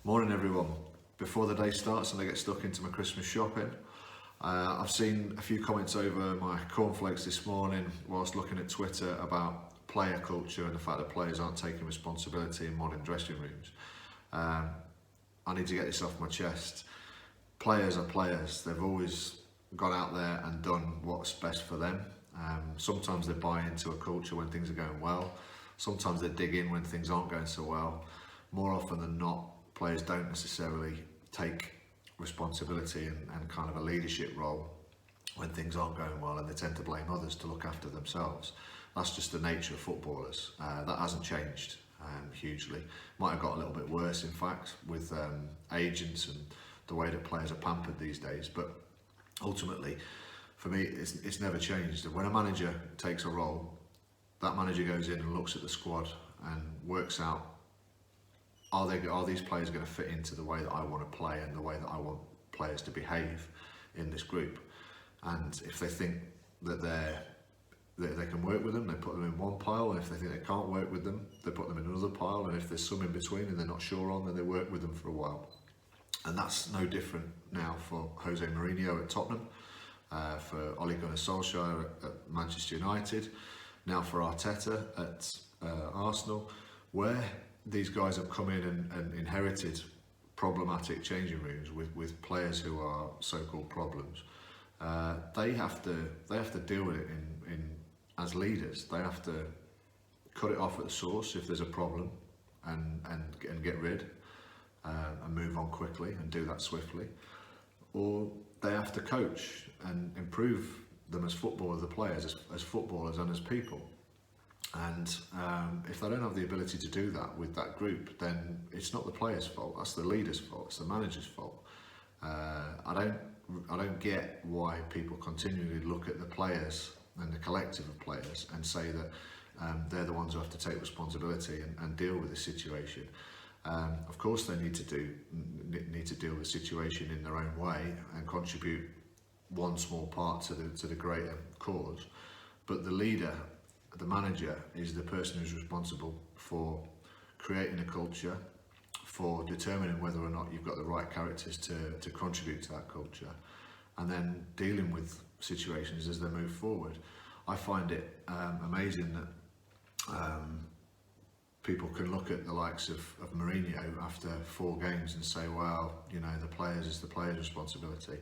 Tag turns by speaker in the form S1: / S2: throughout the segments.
S1: Morning everyone. Before the day starts and I get stuck into my Christmas shopping, I've seen a few comments over my cornflakes this morning whilst looking at Twitter about player culture and the fact that players aren't taking responsibility in modern dressing rooms. I need to get this off my chest. Players are players. They've always gone out there and done what's best for them. Sometimes they buy into a culture when things are going well. Sometimes they dig in when things aren't going so well. More often than not, players don't necessarily take responsibility and kind of a leadership role when things aren't going well, and they tend to blame others to look after themselves. That's just the nature of footballers. That hasn't changed hugely. Might have got a little bit worse, in fact, with agents and the way that players are pampered these days. But ultimately, for me, it's never changed. When a manager takes a role, that manager goes in and looks at the squad and works out, are these players going to fit into the way that I want to play and the way that I want players to behave in this group? And if they think that they can work with them, they put them in one pile, and if they think they can't work with them, they put them in another pile, and if there's some in between and they're not sure on, then they work with them for a while. And that's no different now for Jose Mourinho at Tottenham, for Ole Gunnar Solskjaer at Manchester United, now for Arteta at Arsenal, where these guys have come in and inherited problematic changing rooms with players who are so-called problems. They have to deal with it in as leaders. They have to cut it off at the source if there's a problem and get rid and move on quickly and do that swiftly, or they have to coach and improve them as footballers, the players as footballers and as people. And if they don't have the ability to do that with that group, then it's not the players' fault. That's the leader's fault. It's the manager's fault. I don't get why people continually look at the players and the collective of players and say that they're the ones who have to take responsibility and deal with the situation. Of course, they need to deal with the situation in their own way and contribute one small part to the greater cause. But the leader, the manager, is the person who's responsible for creating a culture, for determining whether or not you've got the right characters to contribute to that culture, and then dealing with situations as they move forward. I find it amazing that people can look at the likes of Mourinho after 4 games and say, well, you know, it's the players' responsibility.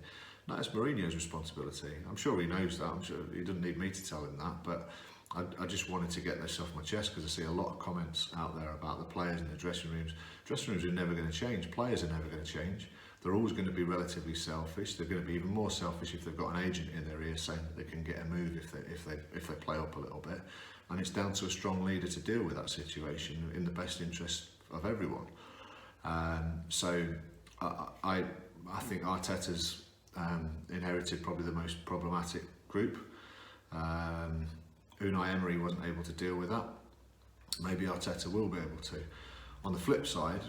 S1: No, it's Mourinho's responsibility. I'm sure he knows that. I'm sure he doesn't need me to tell him that, but I just wanted to get this off my chest because I see a lot of comments out there about the players in the dressing rooms. Dressing rooms are never going to change. Players are never going to change. They're always going to be relatively selfish. They're going to be even more selfish if they've got an agent in their ear saying that they can get a move if they play up a little bit. And it's down to a strong leader to deal with that situation in the best interest of everyone. So I think Arteta's inherited probably the most problematic group. Unai Emery wasn't able to deal with that. Maybe Arteta will be able to. On the flip side,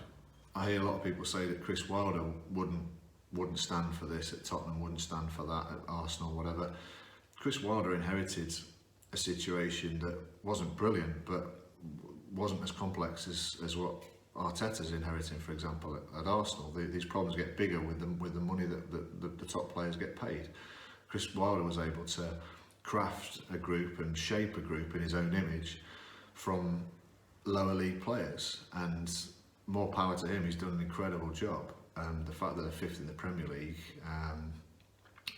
S1: I hear a lot of people say that Chris Wilder wouldn't stand for this at Tottenham, wouldn't stand for that at Arsenal, whatever. Chris Wilder inherited a situation that wasn't brilliant, but wasn't as complex as what Arteta's inheriting, for example, at Arsenal. These problems get bigger with the money that the top players get paid. Chris Wilder was able to craft a group and shape a group in his own image from lower league players, and more power to him. He's done an incredible job. The fact that they're 5th in the Premier League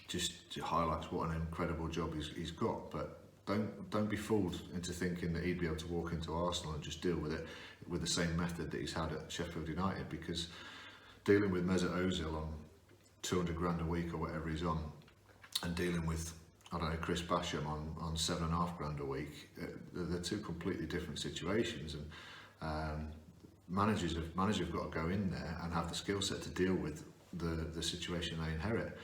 S1: just highlights what an incredible job he's got. But don't be fooled into thinking that he'd be able to walk into Arsenal and just deal with it with the same method that he's had at Sheffield United, because dealing with Mesut Ozil on 200 grand a week or whatever he's on, and dealing with, I don't know, Chris Basham on 7.5 grand a week, they're 2 completely different situations. And managers have got to go in there and have the skill set to deal with the situation they inherit.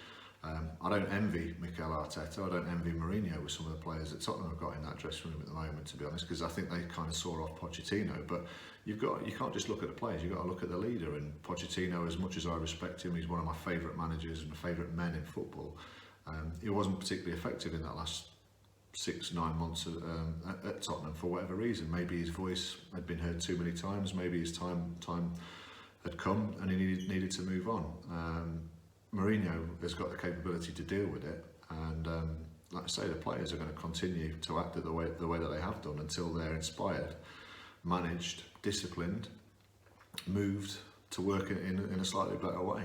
S1: I don't envy Mikel Arteta, I don't envy Mourinho with some of the players that Tottenham have got in that dressing room at the moment, to be honest, because I think they kind of saw off Pochettino. But you can't just look at the players, you've got to look at the leader. And Pochettino, as much as I respect him, he's one of my favourite managers and favourite men in football. He wasn't particularly effective in that last 6-9 months at Tottenham for whatever reason. Maybe his voice had been heard too many times, maybe his time had come and he needed to move on. Mourinho has got the capability to deal with it, and like I say, the players are going to continue to act the way that they have done until they're inspired, managed, disciplined, moved to work in a slightly better way.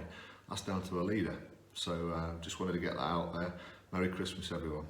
S1: That's down to a leader. So just wanted to get that out there. Merry Christmas, everyone.